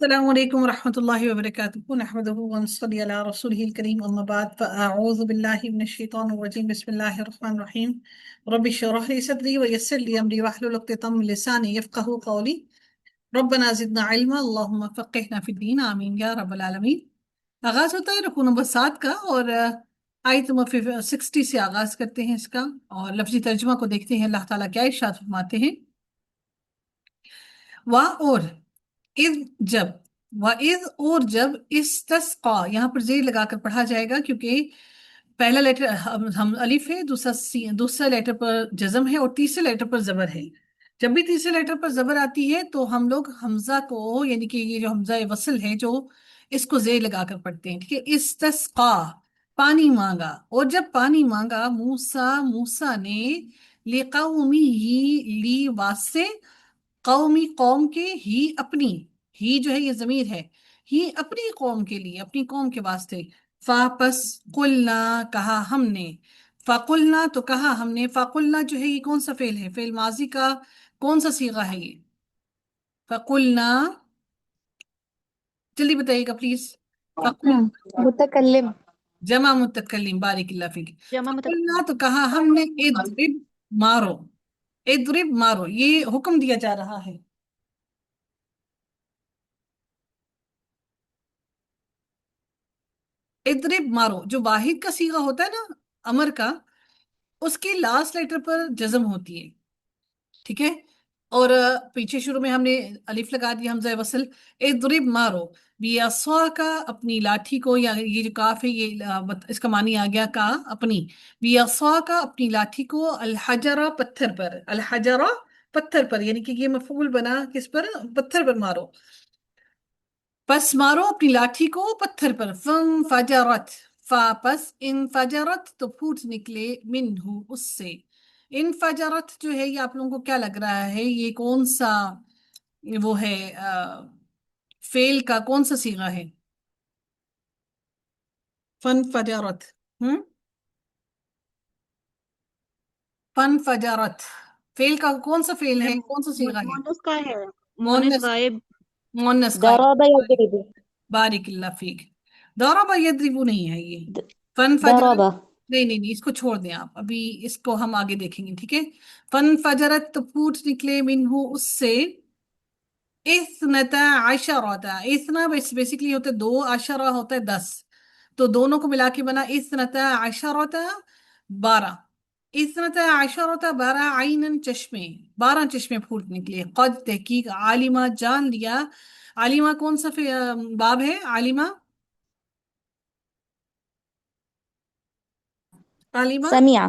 السلام عليكم ورحمة الله وبركاته نحمده ونصلي على رسوله الكريم أما بعد فأعوذ بالله من الشيطان الرجيم بسم الله الرحمن الرحيم رب اشرح لي صدري ويسر لي أمري واحلل عقدة من لساني يفقهوا قولي ربنا زدنا علما اللهم فقهنا في الدين آمين يا رب العالمين آغاز ہوتا ہے رکوع نمبر 7 کا اور آیت نمبر 60 سے آغاز کرتے ہیں اس کا اور لفظی ترجمہ کو دیکھتے ہیں اللہ تعالیٰ کیا ارشاد فرماتے ہیں اور اذ جب وَإِذْ اور جب استسقا یہاں پر زیر لگا کر پڑھا جائے گا کیونکہ پہلا لیٹر ہم الف ہے دوسرا لیٹر پر جزم ہے اور تیسرے لیٹر پر زبر ہے. جب بھی تیسرے لیٹر پر زبر آتی ہے تو ہم لوگ حمزہ کو یعنی کہ یہ جو حمزہ وصل ہے جو اس کو زیر لگا کر پڑھتے ہیں. ٹھیک ہے. استسقا پانی مانگا اور جب پانی مانگا موسیٰ نے لقومہ لی واسطے قومی قوم کے ہی جو ہے یہ ضمیر ہے ہی اپنی قوم کے لیے اپنی قوم کے واسطے پس قلنا کہا ہم نے فقلنا تو کہا ہم نے فقلنا جو ہے یہ کون سا فعل ہے فعل ماضی کا کون سا صیغہ ہے یہ فقلنا جلدی بتائیے گا پلیز متکلم جمع متکلم بارک اللہ فیک جمع فقلنا تو کہا ہم نے اضرب مارو یہ حکم دیا جا رہا ہے اضرب مارو جو واحد کا صیغہ ہوتا ہے نا امر کا اس کے لاسٹ لیٹر پر جزم ہوتی ہے. ٹھیک ہے. اور پیچھے شروع میں ہم نے الف لگا دیا حمزہ وصل. اضرب مارو بیعصاکا اپنی لاٹھی کو یا یہ جو کاف ہے یہ اس کا معنی آ گیا کا اپنی بیعصاکا اپنی لاٹھی کو الحجر پتھر پر الحجر پتھر پر یعنی کہ یہ مفعول بنا کس پر پتھر پر مارو پس مارو اپنی لاٹھی کو پتھر پر فانفجرت پس انفجرت تو پھوٹ نکلے منہ اس سے انفجرت جو ہے یہ آپ لوگوں کو کیا لگ رہا ہے یہ کون سا وہ ہے فعل کا کون سا صیغہ ہے فانفجرت فانفجرت فعل کا کون سا فعل ہے کون سا صیغہ ہے مونس کا ہے مونس مؤنث غائب مؤنث کا ضرب یضرب بارک اللہ فیک ضرب یضرب نہیں ہے یہ فانفجرت ضرب نہیں اس کو چھوڑ دیں آپ ابھی اس کو ہم آگے دیکھیں گے. ٹھیک ہے. فانفجرت تو پھوٹ نکلے منہ اس سے اثنتا عشرتا اثنا بیسیکلی ہوتا ہے 2 عشرہ ہوتا ہے 10 تو دونوں کو ملا کے بنا اثنتا عشرتا 12 اثنتا عشرتا 12 عینن چشمے 12 چشمے پھوٹ نکلے قد تحقیق عالمہ جان لیا عالمہ کون سا باب ہے عالمہ عالمہ سمع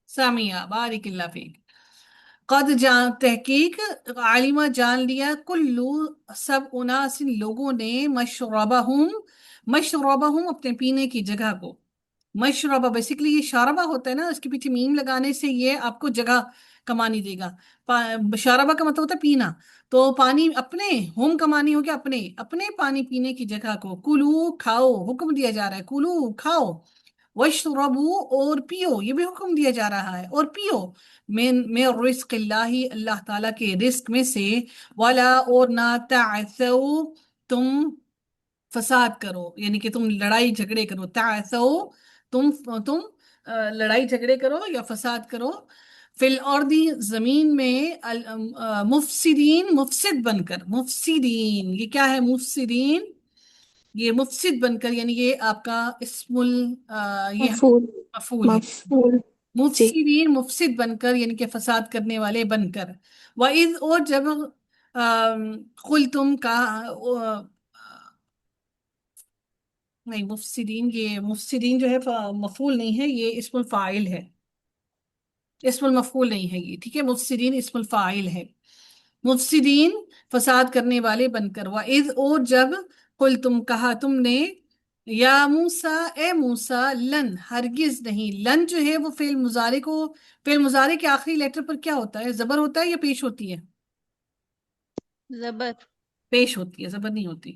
سامیہ بارک اللہ فیک قد تحقیق عالمہ جان لیا کلو سب اناس لوگوں نے مشربہم اپنے پینے کی جگہ کو مشربہ بیسیکلی یہ شاربہ ہوتا ہے نا اس کے پیچھے میم لگانے سے یہ آپ کو جگہ کمانی دے گا. شاربہ کا مطلب ہوتا ہے پینا تو پانی اپنے ہوم کمانی ہو گیا اپنے پانی پینے کی جگہ کو کلو کھاؤ حکم دیا جا رہا ہے کلو کھاؤ وشربو اور پیو یہ بھی حکم دیا جا رہا ہے اور پیو میں رزق اللہ تعالیٰ کے رزق میں سے ولا اور نہ تعثوا تم فساد کرو یعنی کہ تم لڑائی جھگڑے کرو تعثوا تم لڑائی جھگڑے کرو یا فساد کرو فی الارض زمین میں مفسدین مفسد بن کر مفسدین یہ کیا ہے مفسدین یہ مفسد بن کر یعنی یہ آپ کا اسم یہ مفعول مفعول ہے مفعول جی مفسدین مفسد بن کر یعنی کہ فساد کرنے والے بن کر وَإِذْ اور جب قُلْتُمْ کا نہیں مفسدین یہ مفسدین جو ہے مفعول نہیں ہے یہ اسم الفاعل ہے اسم المفعول نہیں ہے یہ ٹھیک ہے مفسدین اسم الفاعل ہے مفسدین فساد کرنے والے بن کر وَإِذْ اور جب قُلْتُمْ کہا تم نے یا موسیٰ اے موسیٰ لن ہرگز نہیں لن جو ہے وہ فعل مضارع کے آخری لیٹر پر کیا ہوتا ہے زبر ہوتا ہے یا پیش ہوتی ہے زبر پیش ہوتی ہے زبر نہیں ہوتی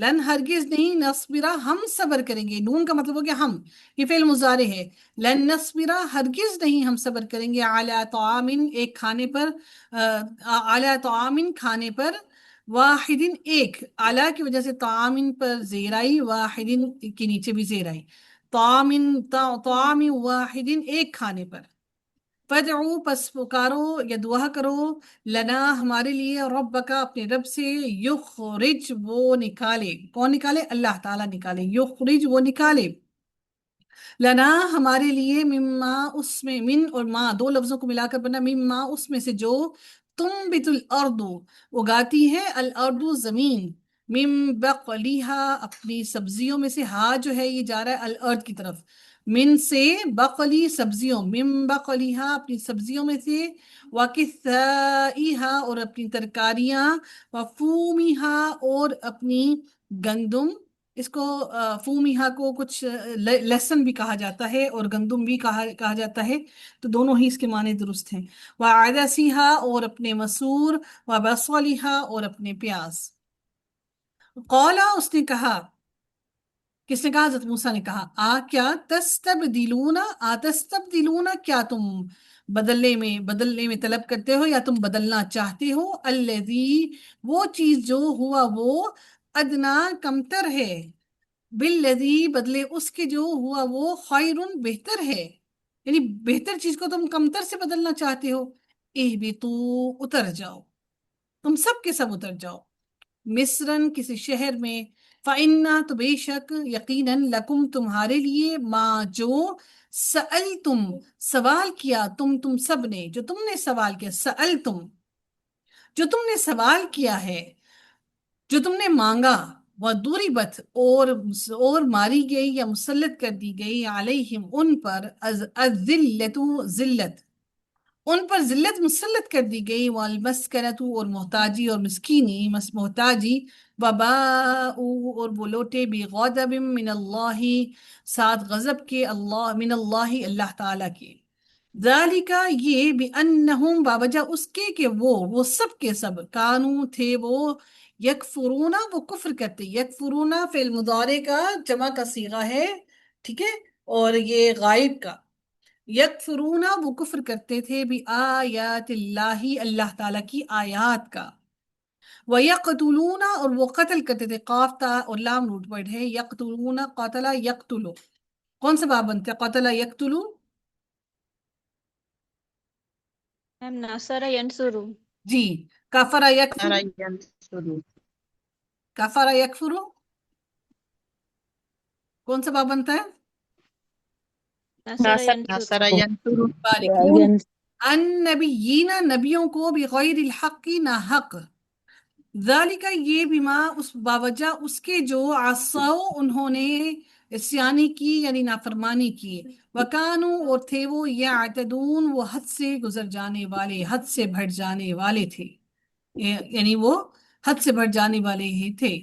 لن ہرگز نہیں، نصبرا ہم صبر کریں گے، نون کا مطلب ہو گیا ہم، یہ فعل مضارع ہے، لن نصبرا ہرگز نہیں ہم صبر کریں گے، علی طعام ایک کھانے پر، علی طعام کھانے پر، واحد ایک، علی کی وجہ سے طعام پر زیر آئی، واحد کے نیچے بھی زیر آئی، طعام، طعام واحد ایک کھانے پر، فدعو پس پکارو یا دعا کرو، لنا ہمارے لیے، ربک اپنے رب سے، یخرج وہ نکالے، کون نکالے؟ اللہ تعالیٰ نکالے، یخرج وہ نکالے، لنا ہمارے لیے، مما اس میں، من اور ما دو لفظوں کو ملا کر بنا، مما اس میں سے جو، تنبت الارض اگاتی ہے، الارض زمین، من بقلیہا اپنی سبزیوں میں سے، ہا جو ہے یہ جا رہا ہے الارض کی طرف، من سے، بقلی سبزیوں، من بقلیہا اپنی سبزیوں میں سے، وکثائیہا اور اپنی ترکاریاں، وفومیہا اور اپنی گندم، اس کو فومیہا کو کچھ لہسن بھی کہا جاتا ہے اور گندم بھی کہا جاتا ہے، تو دونوں ہی اس کے معنی درست ہیں، وعدسیہا اور اپنے مسور، وبصلیہا اور اپنے پیاز، قولا اس نے کہا، کس نے کہا؟ حضرت موسیٰ نے کہا، کیا تستبدلون، تستبدلون کیا تم بدلنے میں طلب کرتے ہو یا تم بدلنا چاہتے ہو، الذی وہ چیز جو ہوا وہ، ادنا کمتر ہے، بالذی بدلے اس کے جو ہوا وہ، خیرن بہتر ہے، یعنی بہتر چیز کو تم کمتر سے بدلنا چاہتے ہو، اہبطوا اتر جاؤ، تم سب کے سب اتر جاؤ، مصرن کسی شہر میں، فَإِنَّا تو بے شک، یقیناً، لکم تمہارے لیے، ما جو، سألتم سوال کیا، تم سب نے، جو تم نے سوال کیا، سألتم جو تم نے سوال کیا ہے، جو تم نے مانگا، وَضُرِبَتْ اور ماری گئی یا مسلط کر دی گئی، علیہم ان پر، الذلت ذلت، ان پر ذلت مسلط کر دی گئی، والمسکنۃ اور محتاجی اور مسکینی، محتاجی، وباءوا اور وہ لوٹے، بغضب من اللہ ساتھ غضب کے، اللہ من اللہ اللہ تعالیٰ کے، ذالک یہ، بأنہم بوجہ اس کے کہ وہ سب کے سب، کانو تھے وہ، یکفرون وہ کفر کرتے، یکفرون فعل مضارع کا جمع کا صیغہ ہے، ٹھیک ہے، اور یہ غائب کا، یکفرون وہ کفر کرتے تھے، بآیات اللہ اللہ تعالیٰ کی آیات کا، وَيَقْتُلُونَ اور وہ قتل کرتے تھے، قاف تا اور لام روٹ ورڈ ہے، یقتلون، قتل یقتلو، کون سا باب بنتا ہے؟ قتل یقتلو، میم نصر ینصرو. جی، کفر یکفر، نارا ینصرو کفر یکفرو، کون سا باب بنتا ہے؟ نصر ینصرو. نصر ینصرو بارکون، النبیین نبیوں کو، بغیر الحق نہ حق، ذالک یہ، بما اس باوجہ اس کے جو، عصوا انہوں نے عصیانی کی یعنی نافرمانی کی، وکانو اور تھے وہ، یعتدون وہ حد سے گزر جانے والے، حد سے بڑھ جانے والے تھے، یعنی وہ حد سے بڑھ جانے والے ہی تھے،